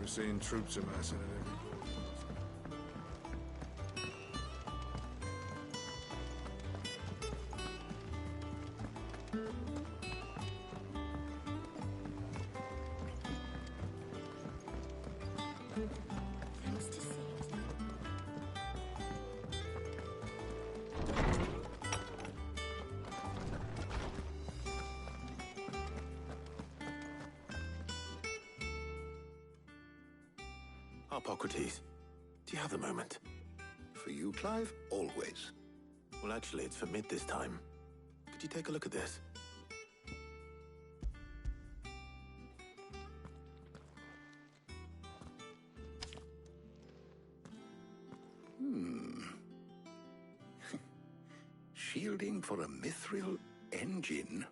We're seeing troops amassing at every point. Harpocrates, do you have a moment? For you, Clive, always. Well, actually, it's for mid this time. Could you take a look at this? Shielding for a mithril engine.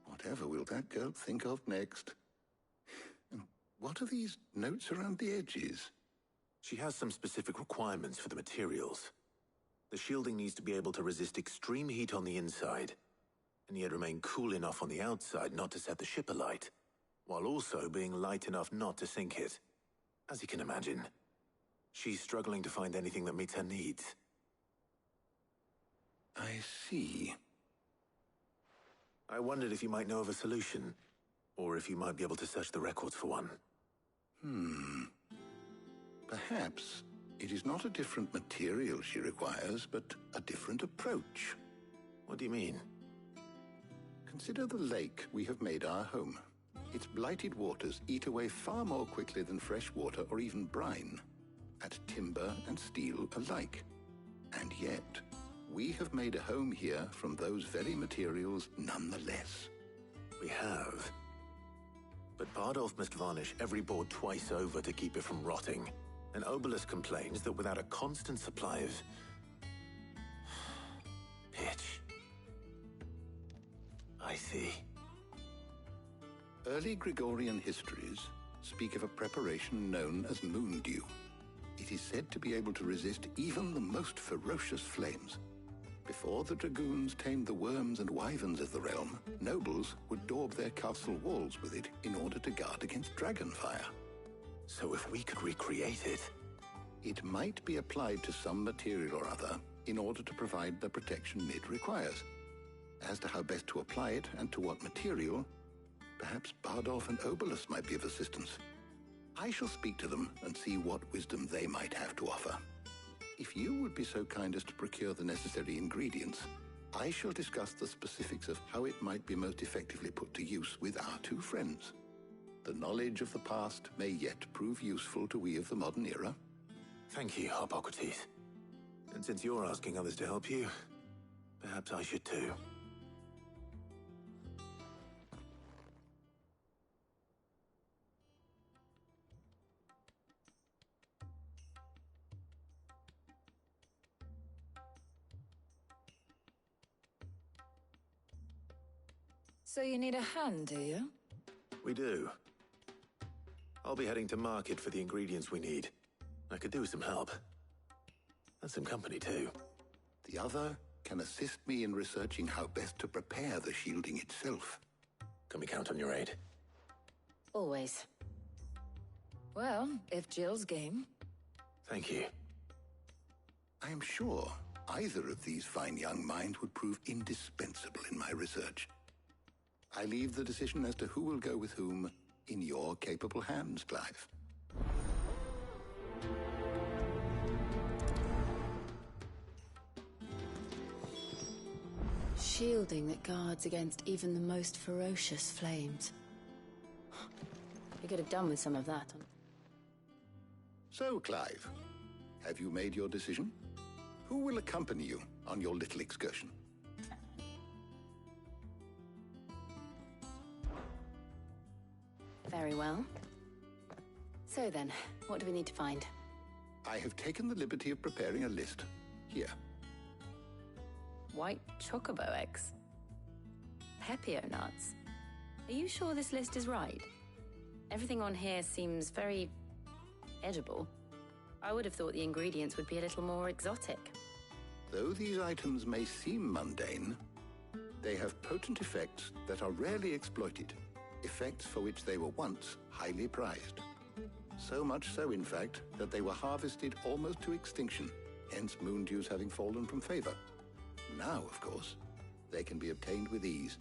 Whatever will that girl think of next? And what are these notes around the edges? She has some specific requirements for the materials. The shielding needs to be able to resist extreme heat on the inside, and yet remain cool enough on the outside not to set the ship alight, while also being light enough not to sink it. As you can imagine, she's struggling to find anything that meets her needs. I see. I wondered if you might know of a solution, or if you might be able to search the records for one. Perhaps it is not a different material she requires, but a different approach. What do you mean? Consider the lake we have made our home. Its blighted waters eat away far more quickly than fresh water or even brine, at timber and steel alike. And yet, we have made a home here from those very materials nonetheless. We have. But Bardolph must varnish every board twice over to keep it from rotting. And Obelus complains that without a constant supply of pitch. I see. Early Gregorian histories speak of a preparation known as moon dew. It is said to be able to resist even the most ferocious flames. Before the dragoons tamed the worms and wyverns of the realm, nobles would daub their castle walls with it in order to guard against dragonfire. So if we could recreate it... It might be applied to some material or other in order to provide the protection Mid requires. As to how best to apply it and to what material, perhaps Bardolph and Obelus might be of assistance. I shall speak to them and see what wisdom they might have to offer. If you would be so kind as to procure the necessary ingredients, I shall discuss the specifics of how it might be most effectively put to use with our two friends. The knowledge of the past may yet prove useful to we of the modern era. Thank you, Harpocrates. And since you're asking others to help you, perhaps I should too. So you need a hand, do you? We do. I'll be heading to market for the ingredients we need. I could do with some help. And some company, too. The other can assist me in researching how best to prepare the shielding itself. Can we count on your aid? Always. Well, if Jill's game. Thank you. I am sure either of these fine young minds would prove indispensable in my research. I leave the decision as to who will go with whom in your capable hands, Clive. Shielding that guards against even the most ferocious flames. We could have done with some of that. So, Clive, have you made your decision? Who will accompany you on your little excursion? Very well. So then, what do we need to find? I have taken the liberty of preparing a list. Here. White chocobo eggs. Pepio nuts. Are you sure this list is right? Everything on here seems very edible. I would have thought the ingredients would be a little more exotic. Though these items may seem mundane, they have potent effects that are rarely exploited, effects for which they were once highly prized. So much so, in fact, that they were harvested almost to extinction, hence moon dews having fallen from favor. Now, of course, they can be obtained with ease.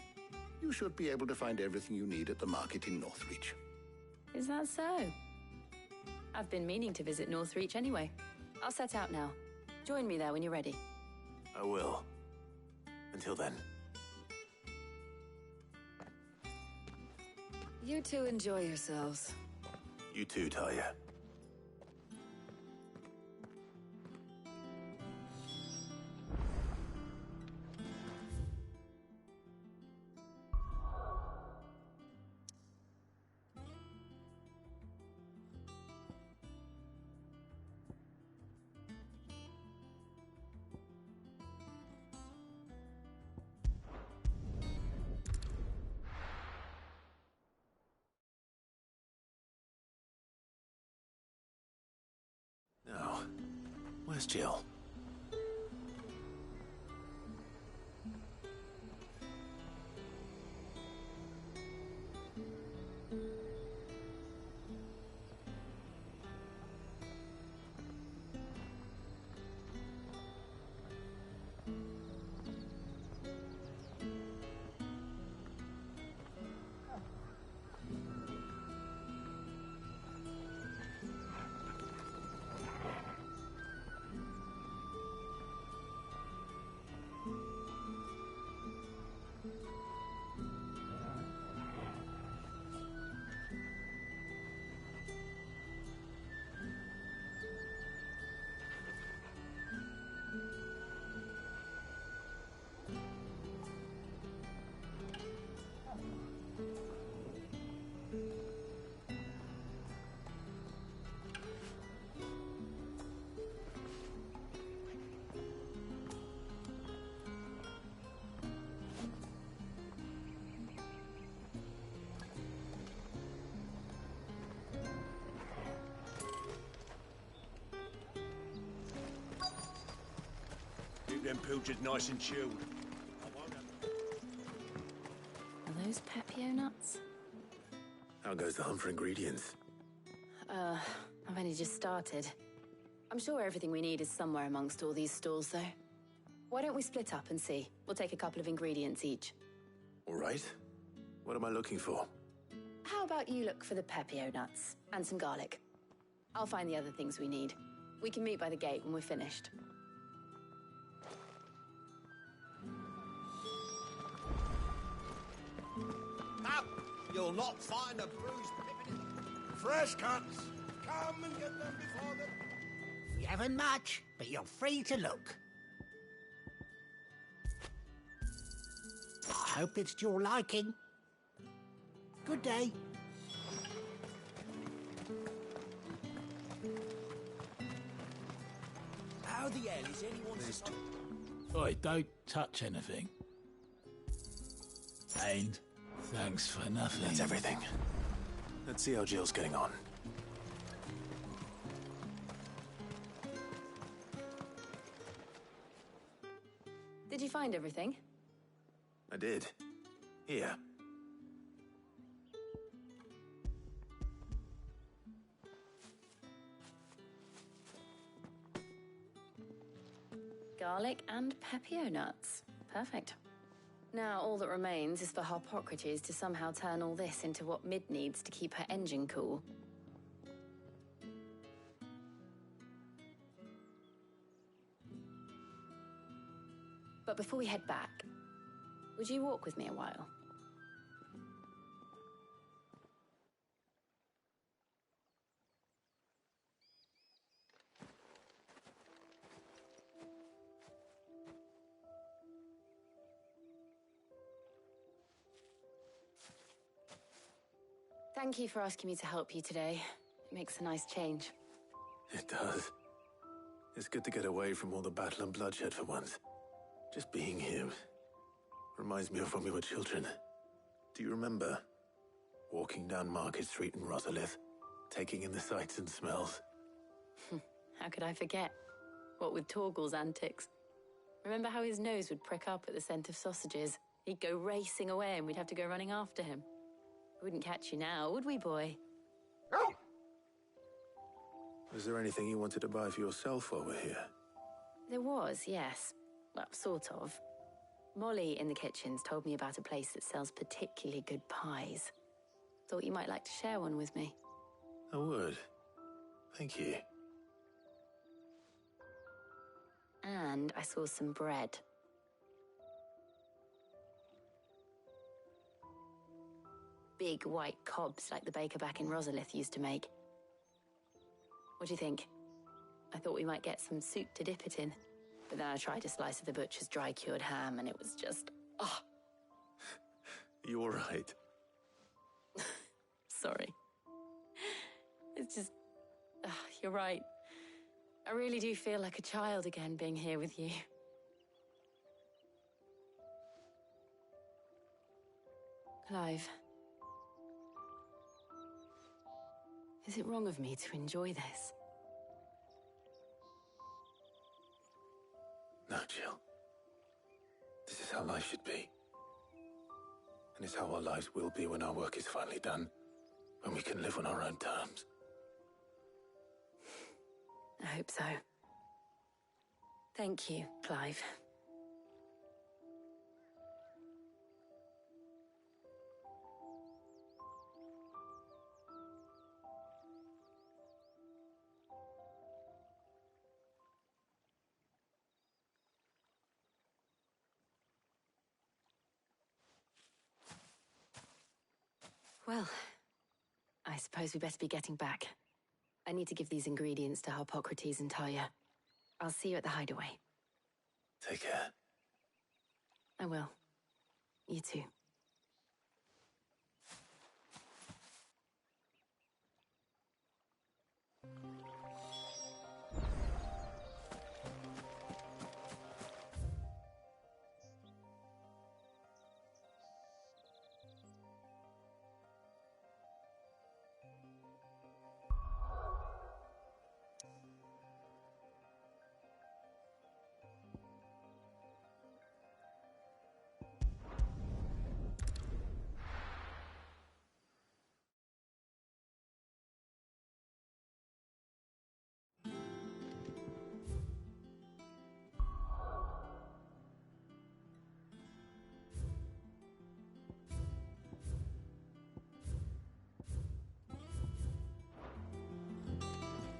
You should be able to find everything you need at the market in Northreach. Is that so? I've been meaning to visit Northreach anyway. I'll set out now. Join me there when you're ready. I will. Until then. You two enjoy yourselves. You too, Talia. Now, where's Jill? Keep them pilchards nice and chilled. Are those Pepio nuts? How goes the hunt for ingredients? I've only just started. I'm sure everything we need is somewhere amongst all these stalls, though. Why don't we split up and see? We'll take a couple of ingredients each. All right. What am I looking for? How about you look for the Pepio nuts and some garlic? I'll find the other things we need. We can meet by the gate when we're finished. Up! You'll not find a bruised pippin. Fresh cuts. Come and get them before the... We haven't much, but you're free to look. I hope it's to your liking. Good day. How the hell is anyone... Oi, don't touch anything. And thanks for nothing. That's everything. Let's see how Jill's getting on. Did you find everything? I did. Here. Garlic and Pepio nuts. Perfect. Now all that remains is for Harpocrates to somehow turn all this into what Mid needs to keep her engine cool. But before we head back, would you walk with me a while? Thank you for asking me to help you today. It makes a nice change. It does. It's good to get away from all the battle and bloodshed for once. Just being here reminds me of when we were children. Do you remember walking down Market Street in Rosalith, taking in the sights and smells? How could I forget? What with Torgal's antics. Remember how his nose would prick up at the scent of sausages? He'd go racing away and we'd have to go running after him. We wouldn't catch you now, would we, boy? Was there anything you wanted to buy for yourself while we're here? There was, yes. Well, sort of. Molly in the kitchens told me about a place that sells particularly good pies. Thought you might like to share one with me. I would. Thank you. And I saw some bread. Big white cobs like the baker back in Rosalith used to make. What do you think? I thought we might get some soup to dip it in. But then I tried a slice of the butcher's dry-cured ham and it was just... oh. You all right? Sorry. It's just... you're right. I really do feel like a child again being here with you. Clive. Is it wrong of me to enjoy this? No, Jill. This is how life should be. And it's how our lives will be when our work is finally done. When we can live on our own terms. I hope so. Thank you, Clive. Well, I suppose we better be getting back. I need to give these ingredients to Harpocrates and Talia. I'll see you at the hideaway. Take care. I will. You too.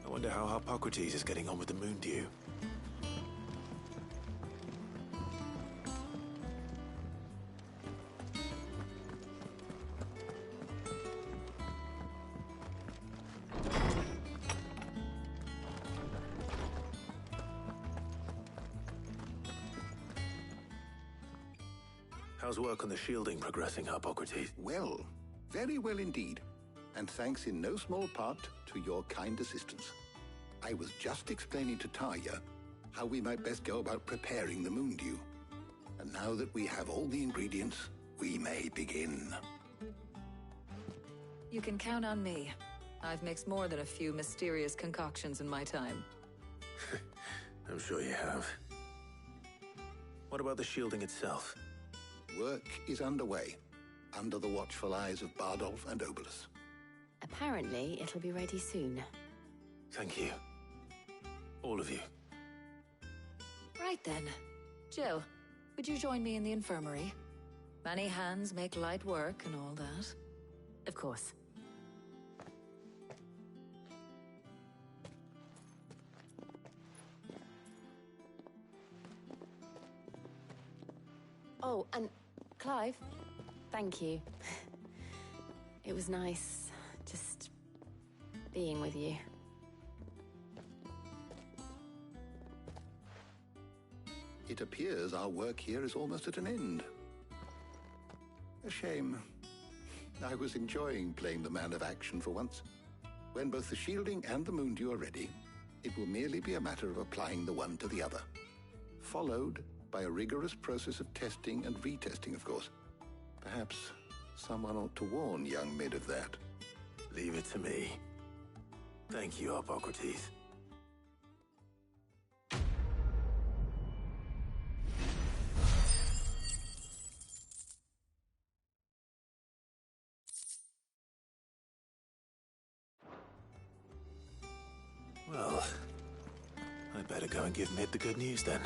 I wonder how Harpocrates is getting on with the Moondew. How's work on the shielding progressing, Harpocrates? Well, very well indeed. And thanks in no small part to your kind assistance. I was just explaining to Tarja how we might best go about preparing the Moondew. And now that we have all the ingredients, we may begin. You can count on me. I've mixed more than a few mysterious concoctions in my time. I'm sure you have. What about the shielding itself? Work is underway, under the watchful eyes of Bardolph and Obolus. Apparently, it'll be ready soon. Thank you. All of you. Right then. Jill, would you join me in the infirmary? Many hands make light work and all that. Of course. Oh, and Clive, thank you. It was nice just being with you. It appears our work here is almost at an end. A shame. I was enjoying playing the man of action for once. When both the shielding and the Moondew are ready, it will merely be a matter of applying the one to the other. Followed by a rigorous process of testing and retesting, of course. Perhaps someone ought to warn young Mid of that. Leave it to me. Thank you, Harpocrates. and give Mid the good news then.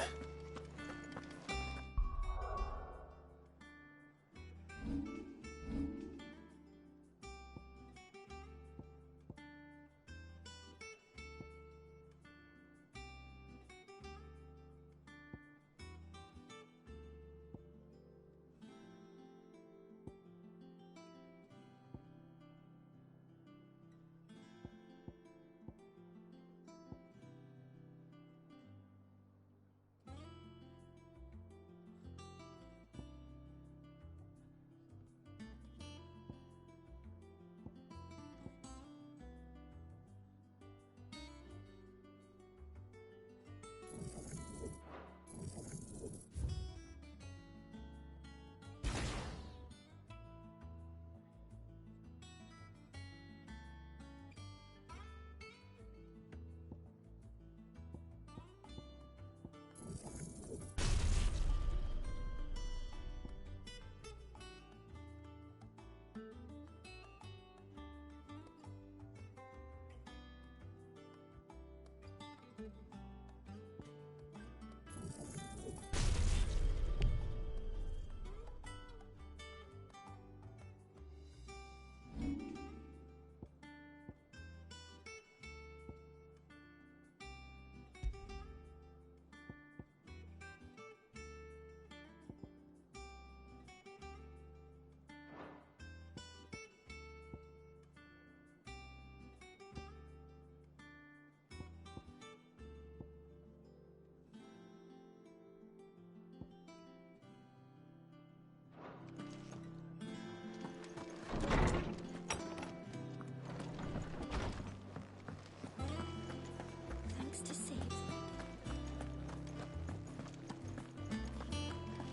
Thanks to Sid.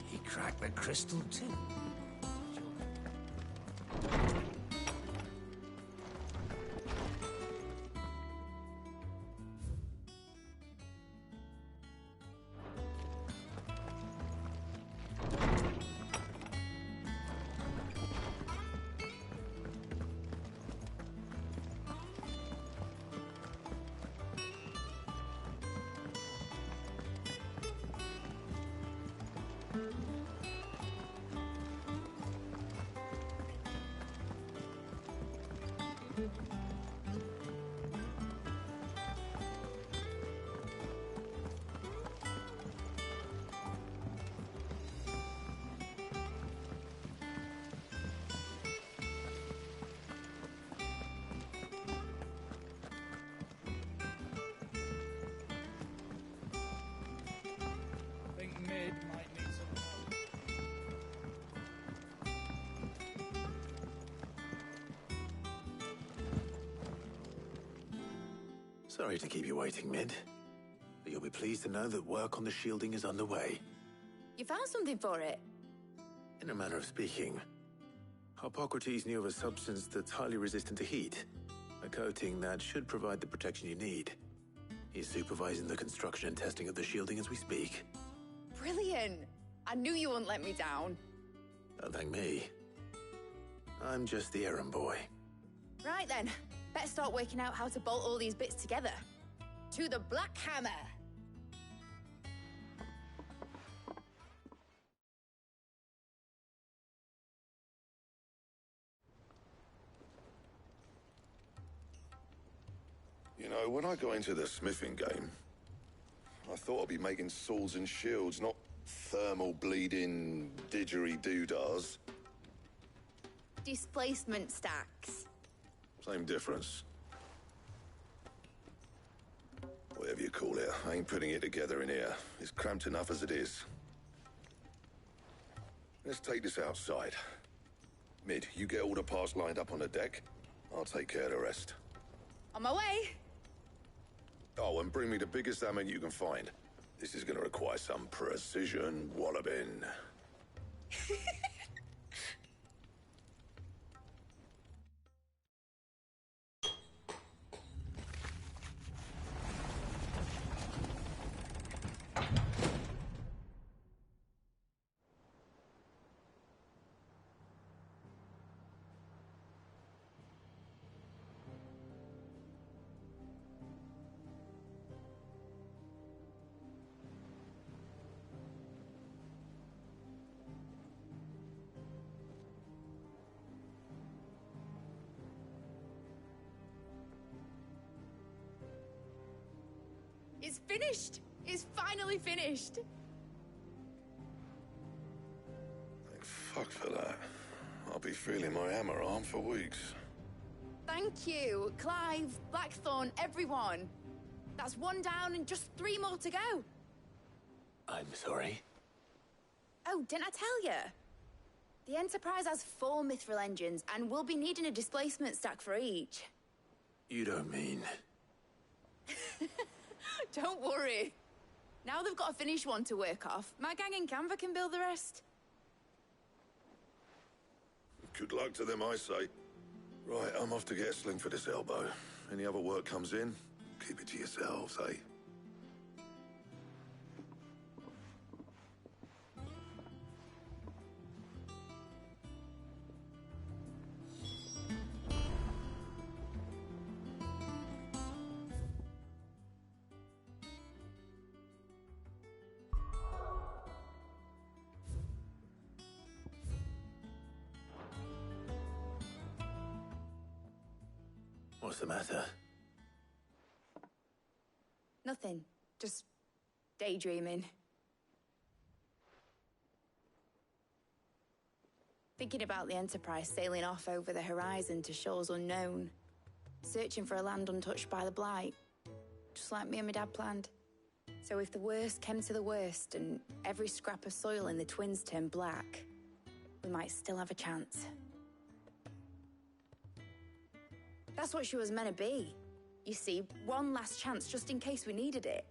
He cracked the crystal too. Think Mid might need some help. Sorry to keep you waiting, Mid. But you'll be pleased to know that work on the shielding is underway. You found something for it? In a manner of speaking, Harpocrates knew of a substance that's highly resistant to heat. A coating that should provide the protection you need. He's supervising the construction and testing of the shielding as we speak. Brilliant! I knew you wouldn't let me down. Don't thank me. I'm just the errand boy. Right then, better start working out how to bolt all these bits together. To the Black Hammer! You know, when I got into the smithing game, I thought I'd be making swords and shields, not thermal bleeding didgeridoo-dahs. Displacement stacks. Same difference. Whatever you call it, I ain't putting it together in here. It's cramped enough as it is. Let's take this outside. Mid, you get all the parts lined up on the deck. I'll take care of the rest. On my way! Oh, and bring me the biggest hammer you can find. This is gonna require some precision walloping. It's finished! It's finally finished! Thank fuck for that. I'll be feeling my hammer arm for weeks. Thank you, Clive, Blackthorn, everyone. That's one down and just 3 more to go. I'm sorry. Oh, didn't I tell you? The Enterprise has 4 mithril engines, and we'll be needing a displacement stack for each. You don't mean... Don't worry. Now they've got a finished one to work off, my gang in Canva can build the rest. Good luck to them, I say. Right, I'm off to get a sling for this elbow. Any other work comes in, keep it to yourselves, eh? What's the matter? Nothing. Just daydreaming. Thinking about the Enterprise sailing off over the horizon to shores unknown. Searching for a land untouched by the Blight. Just like me and my dad planned. So if the worst came to the worst and every scrap of soil in the Twins turned black, we might still have a chance. That's what she was meant to be. You see, one last chance just in case we needed it.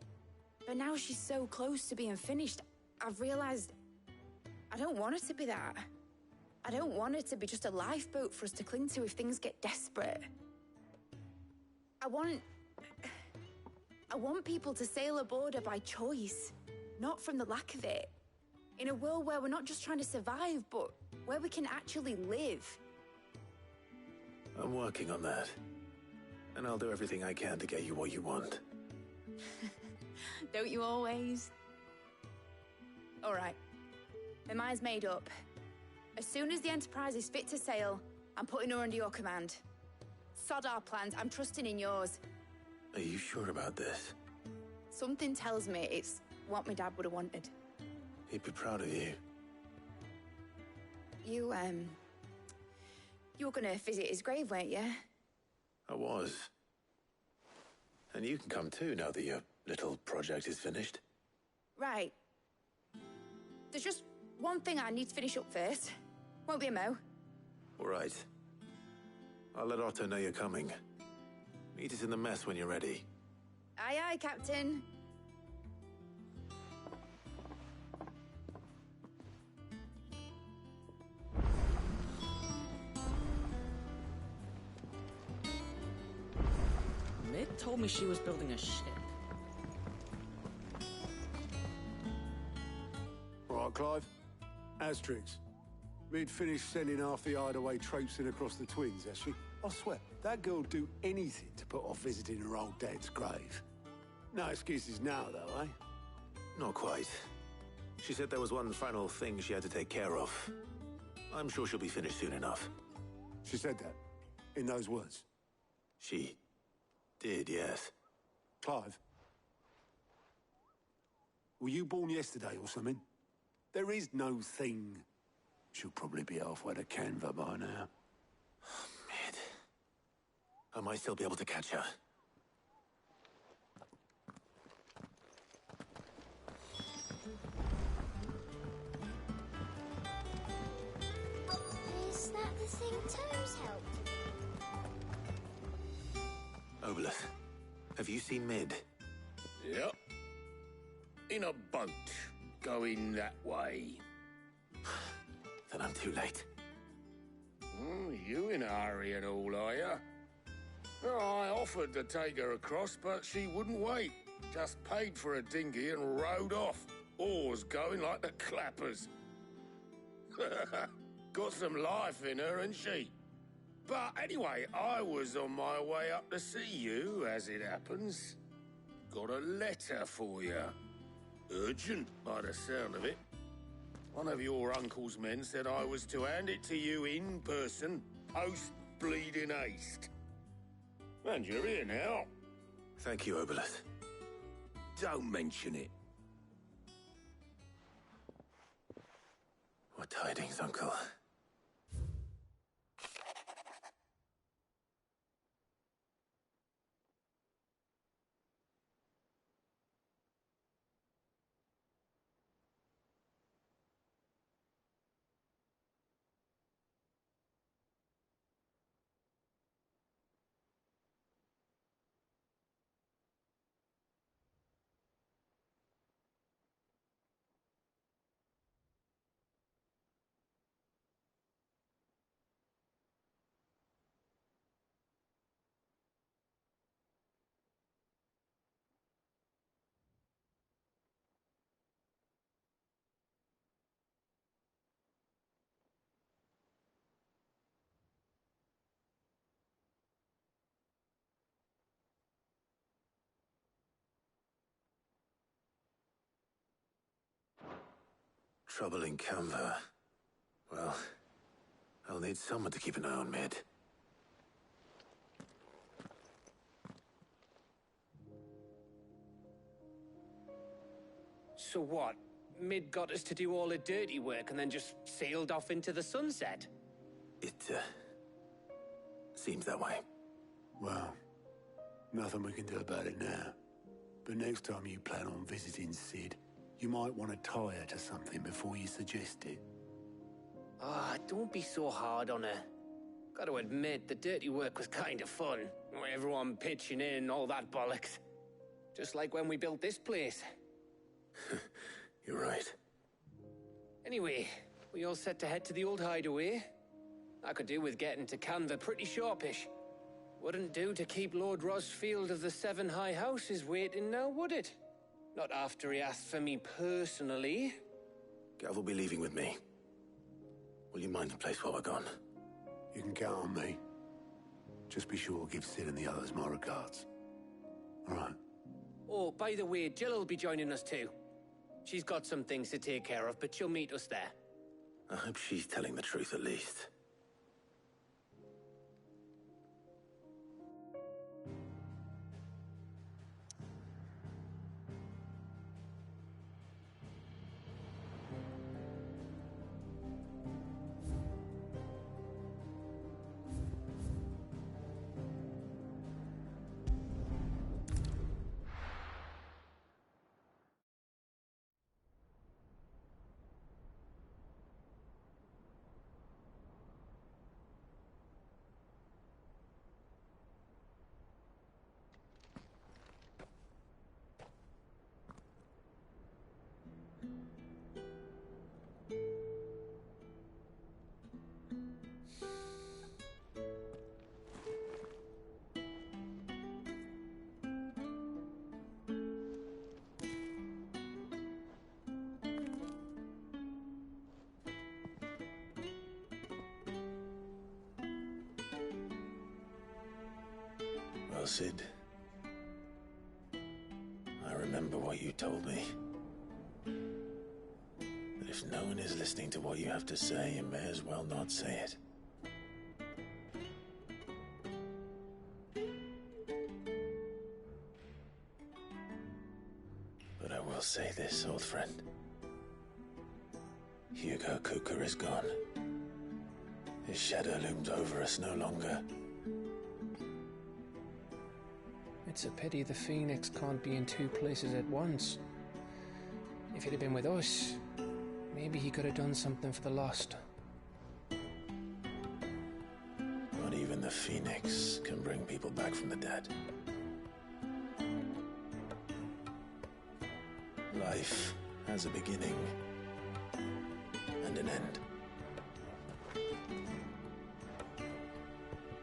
But now she's so close to being finished, I've realized I don't want her to be that. I don't want her to be just a lifeboat for us to cling to if things get desperate. I want people to sail aboard her by choice, not from the lack of it. In a world where we're not just trying to survive, but where we can actually live. I'm working on that. And I'll do everything I can to get you what you want. Don't you always? All right. My mind's made up. As soon as the Enterprise is fit to sail, I'm putting her under your command. Sod our plans, I'm trusting in yours. Are you sure about this? Something tells me it's what my dad would have wanted. He'd be proud of you. You were gonna visit his grave, weren't you? I was. And you can come too now that your little project is finished. Right. There's just one thing I need to finish up first. Won't be a mo. All right. I'll let Otto know you're coming. Meet us in the mess when you're ready. Aye, aye, Captain. Mid told me she was building a ship. Right, Clive. Asterix. Mid finished sending half the hideaway traipsing across the Twins, has she? I swear, that girl'd do anything to put off visiting her old dad's grave. No excuses now, though, eh? Not quite. She said there was one final thing she had to take care of. I'm sure she'll be finished soon enough. She said that? In those words? She did, yes. Clive? Were you born yesterday or something? There is no thing. She'll probably be halfway to Canva by now. Mid. I might still be able to catch her. Is that the thing Toes helped? Obolus, have you seen Mid? Yep. In a boat, going that way. Then I'm too late. You in a hurry and all, are you? Oh, I offered to take her across, but she wouldn't wait. Just paid for a dinghy and rowed off. Oars going like the clappers. Got some life in her, ain't she? But anyway, I was on my way up to see you, as it happens. Got a letter for you. Urgent, by the sound of it. One of your uncle's men said I was to hand it to you in person, post bleeding haste. And you're here now. Thank you, Obolus. Don't mention it. What tidings, Uncle? Trouble in Canva. Well, I'll need someone to keep an eye on Mid. So what? Mid got us to do all the dirty work and then just sailed off into the sunset? It, seems that way. Well, nothing we can do about it now. But next time you plan on visiting Sid, you might want to tie her to something before you suggest it. Ah, don't be so hard on her. Gotta admit, the dirty work was kind of fun. Everyone pitching in, all that bollocks. Just like when we built this place. You're right. Anyway, we all set to head to the old hideaway. I could do with getting to Canva pretty sharpish. Wouldn't do to keep Lord Rosfield of the Seven High Houses waiting now, would it? Not after he asked for me personally. Gav will be leaving with me. Will you mind the place while we're gone? You can count on me. Just be sure to give Sid and the others my regards. All right. Oh, by the way, Jill will be joining us too. She's got some things to take care of, but she'll meet us there. I hope she's telling the truth at least. Well, Sid, I remember what you told me. That if no one is listening to what you have to say, you may as well not say it. But I will say this, old friend. Hugo Cooker is gone. His shadow looms over us no longer. It's a pity the Phoenix can't be in two places at once. If he'd have been with us, maybe he could have done something for the Lost. Not even the Phoenix can bring people back from the dead. Life has a beginning and an end.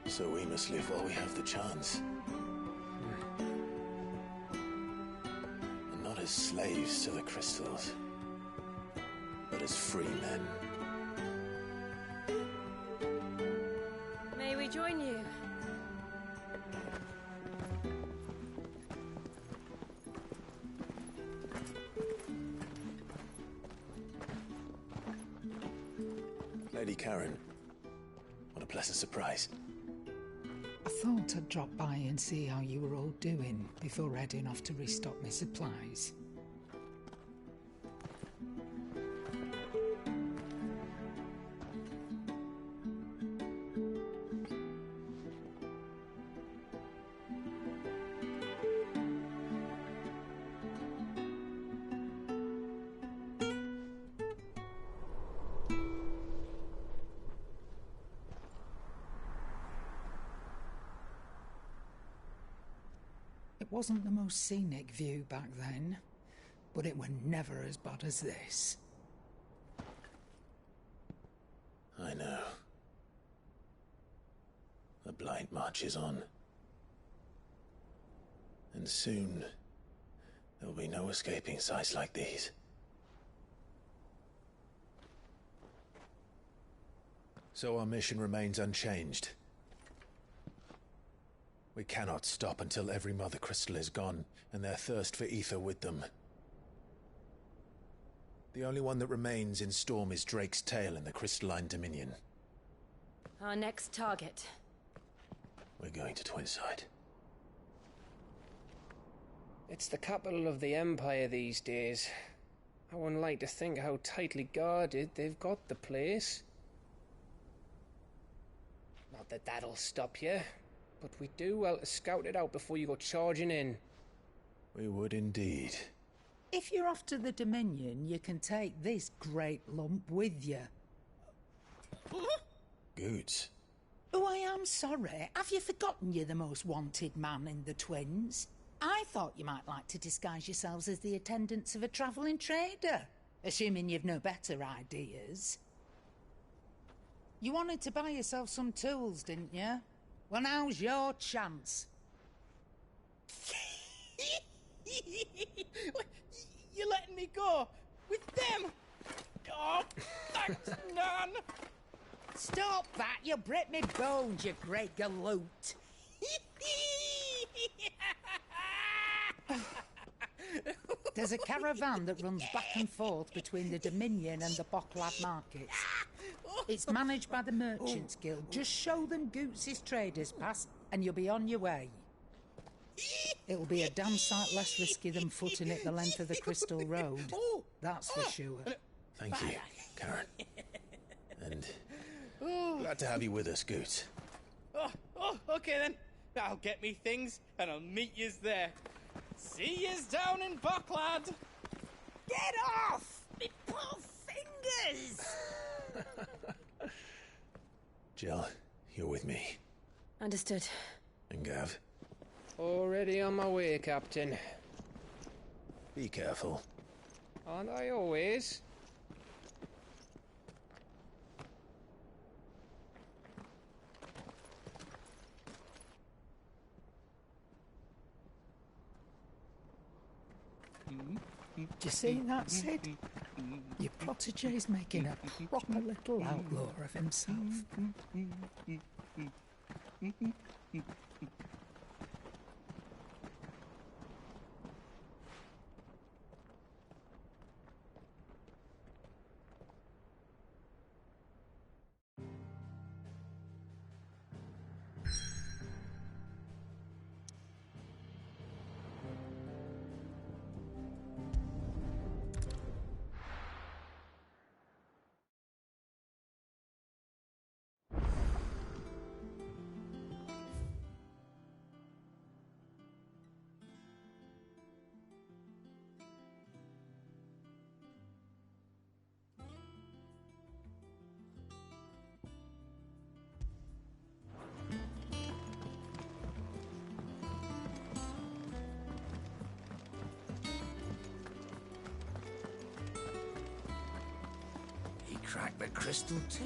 So we must live while we have the chance. And not as slaves to the crystals, but as free men. May we join you? Lady Karen, what a pleasant surprise. I thought I'd drop by and see how you were all doing before heading off to restock my supplies. It wasn't the most scenic view back then, but it were never as bad as this. I know. The Blight marches on. And soon, there'll be no escaping sights like these. So our mission remains unchanged. We cannot stop until every Mother Crystal is gone, and their thirst for ether with them. The only one that remains in Storm is Drake's Tail in the Crystalline Dominion. Our next target. We're going to Twinside. It's the capital of the Empire these days. I wouldn't like to think how tightly guarded they've got the place. Not that that'll stop you, but we do well to scout it out before you go charging in. We would indeed. If you're off to the Dominion, you can take this great lump with you. Goods. Oh, I am sorry. Have you forgotten you're the most wanted man in the Twins? I thought you might like to disguise yourselves as the attendants of a travelling trader, assuming you've no better ideas. You wanted to buy yourself some tools, didn't you? Well, now's your chance. You're letting me go with them? Oh, thanks, Nan. Stop that! You'll break me bones, you great galoot. There's a caravan that runs back and forth between the Dominion and the Bocklad markets. It's managed by the Merchants Guild. Just show them Goots' traders pass and you'll be on your way. It'll be a damn sight less risky than footing it the length of the Crystal Road. That's for sure. Thank you, Karen. And glad to have you with us, Goots. Okay then. I'll get me things and I'll meet yous there. See yous down in Bocklad. Get off! Me poor fingers! Jill, you're with me. Understood. And Gav? Already on my way, Captain. Be careful. Aren't I always? Do you see that, Sid? Your protege's making a proper little outlaw of himself. Crack the crystal too.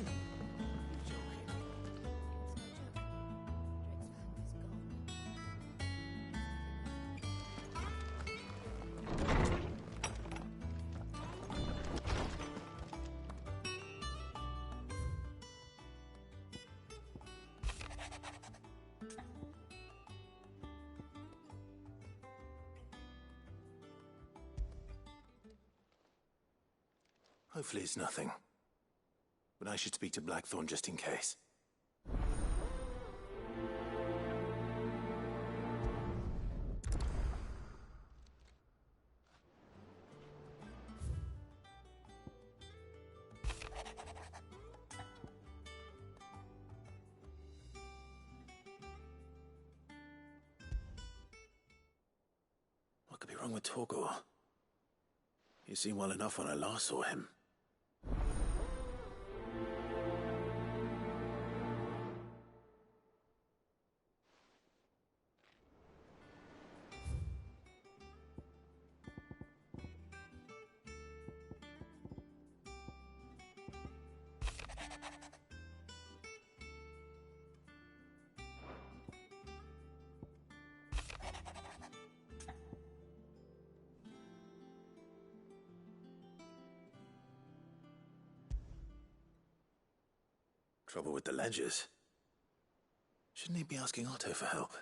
Hopefully it's nothing. But I should speak to Blackthorn just in case. wrong with Torgor? He seemed well enough when I last saw him. Trouble with the ledgers. Shouldn't he be asking Otto for help?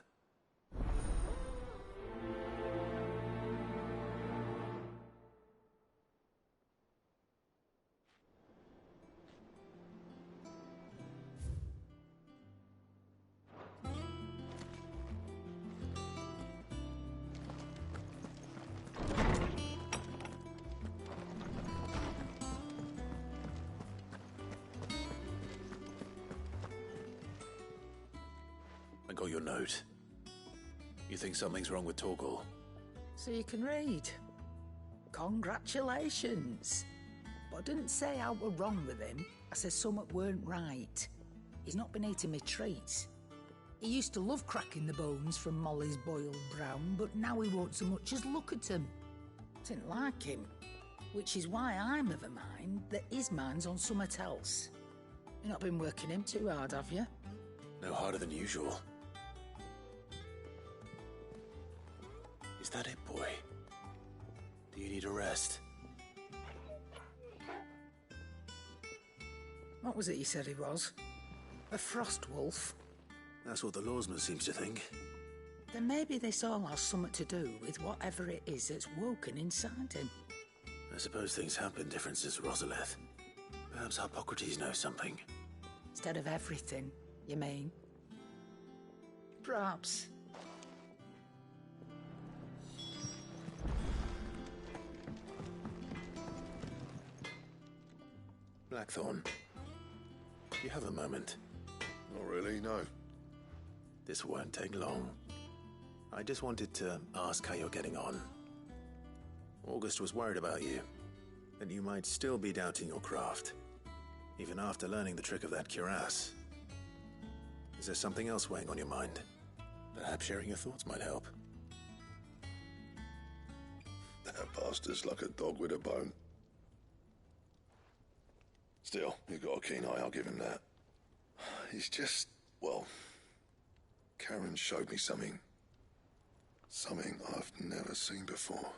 I got your note. You think something's wrong with Torgor? So you can read. Congratulations. But I didn't say I were wrong with him. I said something weren't right. He's not been eating me treats. He used to love cracking the bones from Molly's boiled brown, but now he won't so much as look at them. Didn't like him. Which is why I'm of a mind that his mind's on something else. You've not been working him too hard, have you? No harder than usual. Is that it, boy? Do you need a rest? What was it you said he was? A frost wolf? That's what the lawsman seems to think. Then maybe this all has something to do with whatever it is that's woken inside him. I suppose things have been different since Rosalith. Perhaps Hippocrates knows something. Instead of everything, you mean? Perhaps. Blackthorn, do you have a moment? Not really, no. This won't take long. I just wanted to ask how you're getting on. August was worried about you, that you might still be doubting your craft, even after learning the trick of that cuirass. Is there something else weighing on your mind? Perhaps sharing your thoughts might help. That bastard's like a dog with a bone. Still, he's got a keen eye, I'll give him that. He's just, well, Karen showed me something. Something I've never seen before.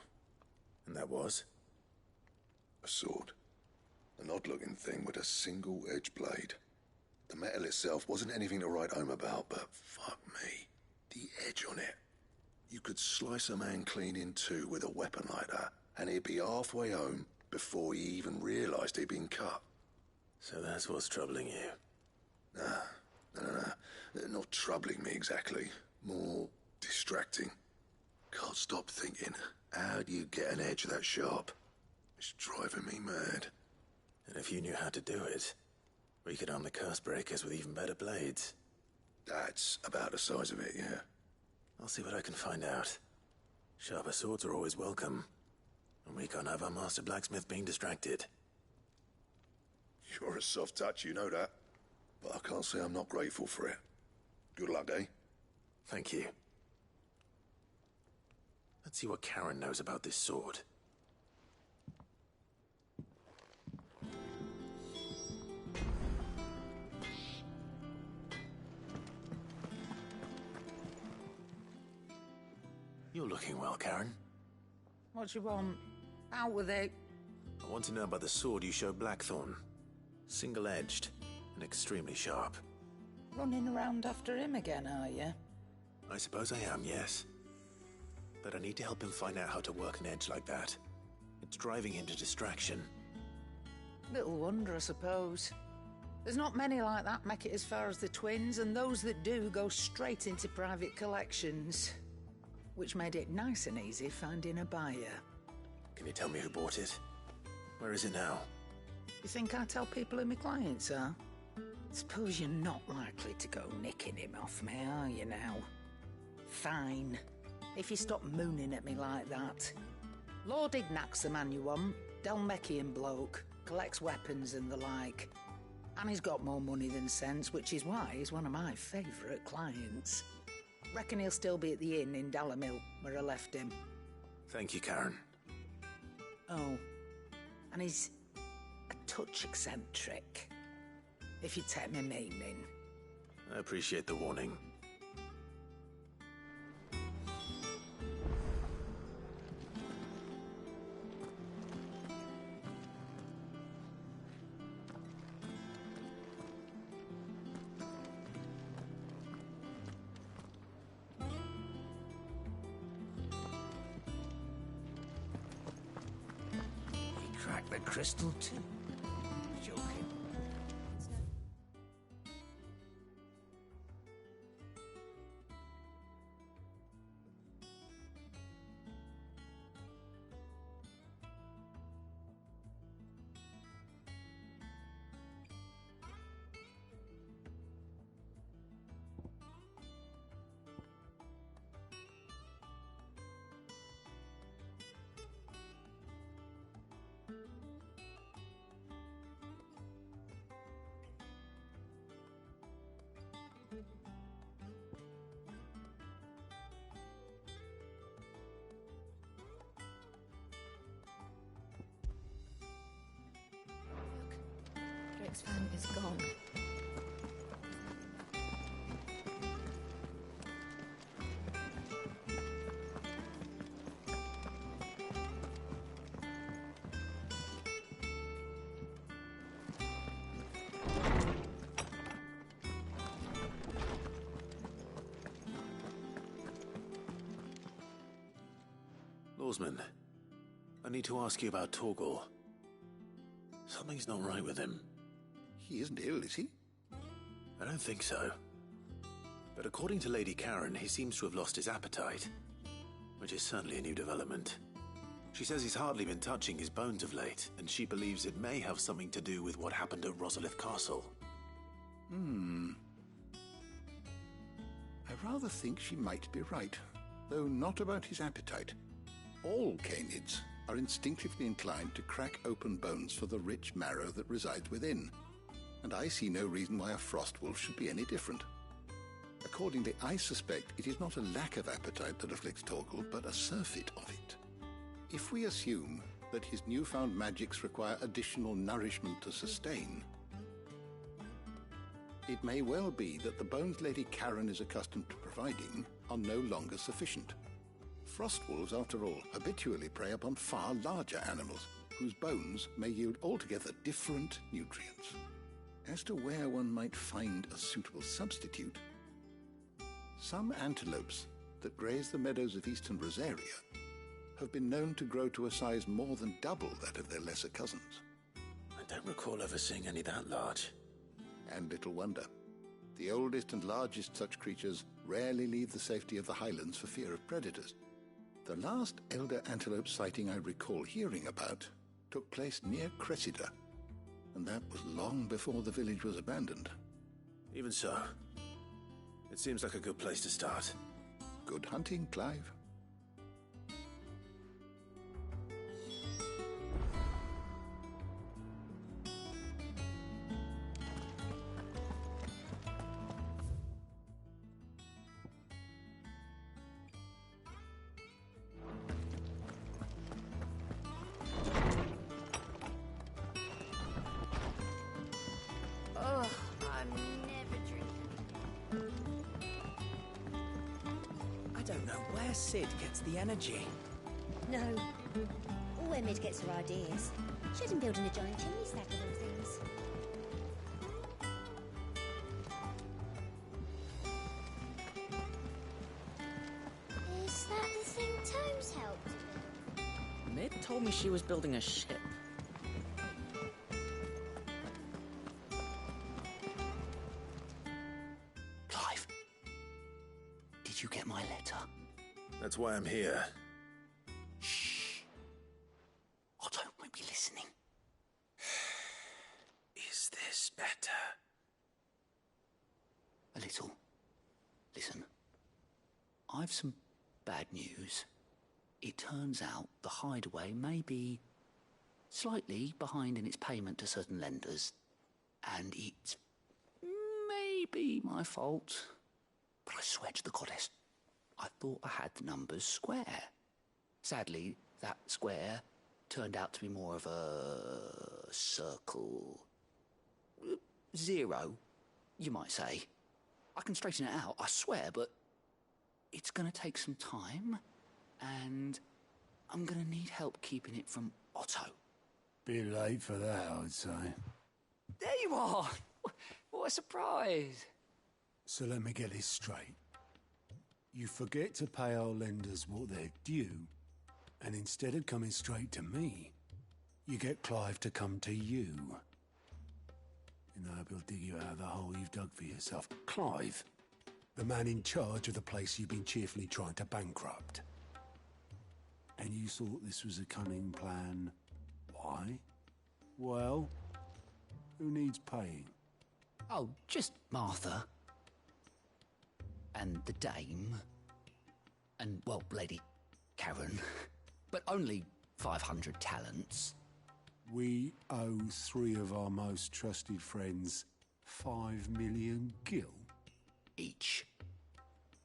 And that was? A sword. An odd-looking thing with a single-edged blade. The metal itself wasn't anything to write home about, but fuck me. The edge on it. You could slice a man clean in two with a weapon like that, and he'd be halfway home before he even realised he'd been cut. So that's what's troubling you? No. Not troubling me exactly. More distracting. Can't stop thinking, how do you get an edge that sharp? It's driving me mad. And if you knew how to do it, we could arm the curse breakers with even better blades. That's about the size of it, yeah. I'll see what I can find out. Sharper swords are always welcome. And we can't have our master blacksmith being distracted. You're a soft touch, you know that. But I can't say I'm not grateful for it. Good luck, eh? Thank you. Let's see what Karen knows about this sword. You're looking well, Karen. What do you want? Out with it. I want to know about the sword you showed Blackthorn. Single-edged and extremely sharp. Running around after him again, are you? I suppose I am, yes. But I need to help him find out how to work an edge like that. It's driving him to distraction. Little wonder, I suppose. There's not many like that make it as far as the twins, and those that do go straight into private collections. Which made it nice and easy finding a buyer. Can you tell me who bought it? Where is it now? You think I tell people who my clients are? Suppose you're not likely to go nicking him off me, are you now? Fine. if you stop mooning at me like that. Lord Ignac's the man you want. Dalmekian bloke. Collects weapons and the like. And he's got more money than sense, which is why he's one of my favourite clients. Reckon he'll still be at the inn in Dalamil, where I left him. Thank you, Karen. Oh, and he's a touch eccentric, if you take my meaning. I appreciate the warning. Crack the crystal too. Joking. Drake's fan is gone. Lawsman, I need to ask you about Torgal. Something's not right with him. He isn't ill, is he? I don't think so. But according to Lady Karen, he seems to have lost his appetite, which is certainly a new development. She says he's hardly been touching his bones of late, and she believes it may have something to do with what happened at Rosalith Castle. I rather think she might be right, though not about his appetite. All canids are instinctively inclined to crack open bones for the rich marrow that resides within, and I see no reason why a frostwolf should be any different. Accordingly, I suspect it is not a lack of appetite that afflicts Torgal, but a surfeit of it. If we assume that his newfound magics require additional nourishment to sustain, it may well be that the bones Lady Karen is accustomed to providing are no longer sufficient. Frostwolves, after all, habitually prey upon far larger animals, whose bones may yield altogether different nutrients. As to where one might find a suitable substitute, some antelopes that graze the meadows of eastern Rosaria have been known to grow to a size more than double that of their lesser cousins. I don't recall ever seeing any that large. And little wonder. The oldest and largest such creatures rarely leave the safety of the highlands for fear of predators. The last elder antelope sighting I recall hearing about took place near Cressida, and that was long before the village was abandoned. Even so, it seems like a good place to start. Good hunting, Clive. Oh, I'm never drinking. I don't know where Sid gets the energy. No. Where Mid gets her ideas. She had him building a giant chimney stack of all things. Is that the thing Tomes helped him Mid told me she was building a ship. Clive, did you get my letter? That's why I'm here. Shh. Otto might be listening. Is this better? A little. Listen, I've some bad news. It turns out the Hideaway may be slightly behind in its payment to certain lenders, and it may be my fault. But I swear to the goddess, I thought I had the numbers square. Sadly, that square turned out to be more of a circle. 0, you might say. I can straighten it out, I swear, but it's going to take some time, and I'm going to need help keeping it from Otto. Bit late for that, I'd say. There you are! What a surprise! So let me get this straight. You forget to pay our lenders what they're due, and instead of coming straight to me, you get Clive to come to you. And I hope he'll dig you out of the hole you've dug for yourself. Clive, the man in charge of the place you've been cheerfully trying to bankrupt. And you thought this was a cunning plan. Why? Well, who needs paying? Oh, just Martha. And the Dame. And, well, Lady Karen. But only 500 talents. We owe 3 of our most trusted friends 5 million gil. Each.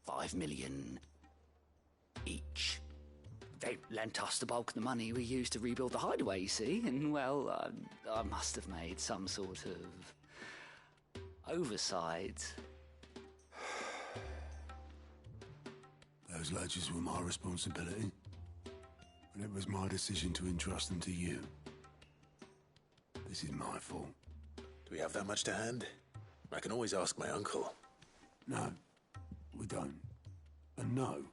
5 million each. They lent us the bulk of the money we used to rebuild the Hideaway, you see, and, well, I must have made some sort of oversight. Those ledgers were my responsibility, and it was my decision to entrust them to you. This is my fault. Do we have that much to hand? I can always ask my uncle. No, we don't. And no,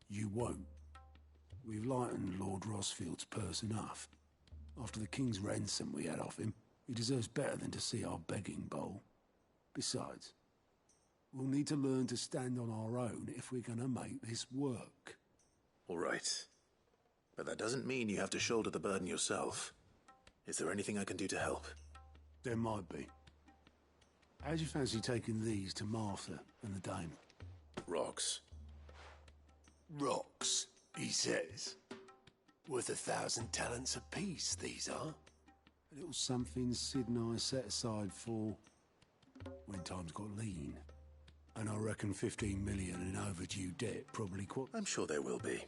you won't. We've lightened Lord Rosfield's purse enough. After the king's ransom we had off him, he deserves better than to see our begging bowl. Besides, we'll need to learn to stand on our own if we're gonna make this work. All right. But that doesn't mean you have to shoulder the burden yourself. Is there anything I can do to help? There might be. How'd you fancy taking these to Martha and the Dame? Rocks. Rocks, he says. Worth 1,000 talents apiece, these are. A little something Sid and I set aside for when times got lean. And I reckon 15 million in overdue debt probably I'm sure there will be.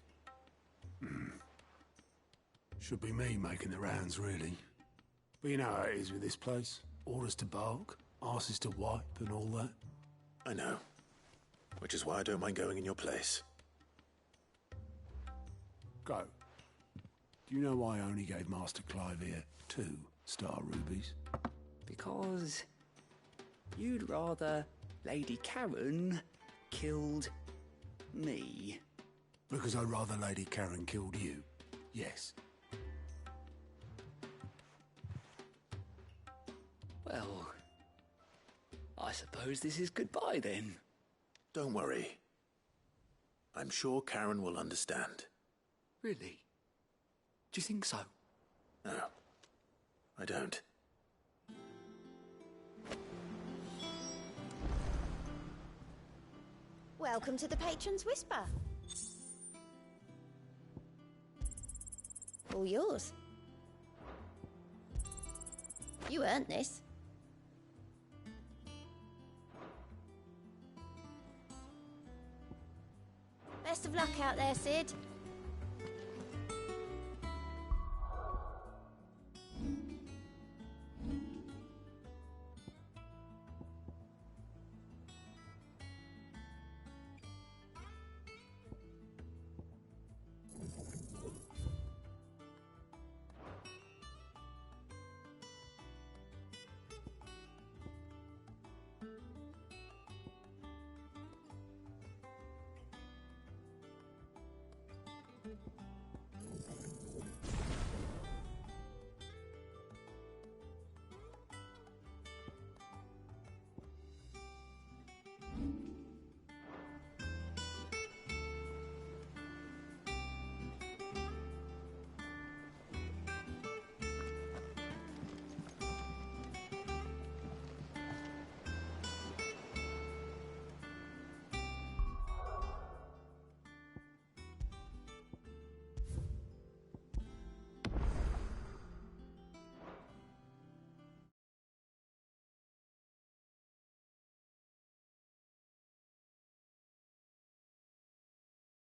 Should be me making the rounds, really. But you know how it is with this place. Orders to bark, arses to wipe, and all that. I know. Which is why I don't mind going in your place. Go. Do you know why I only gave Master Clive here 2 star rubies? Because you'd rather Lady Karen killed me. Because I'd rather Lady Karen killed you. Yes. Well, I suppose this is goodbye then. Don't worry. I'm sure Karen will understand. Really? Do you think so? No, I don't. Welcome to the Patron's Whisper. All yours. You earned this. Best of luck out there, Sid.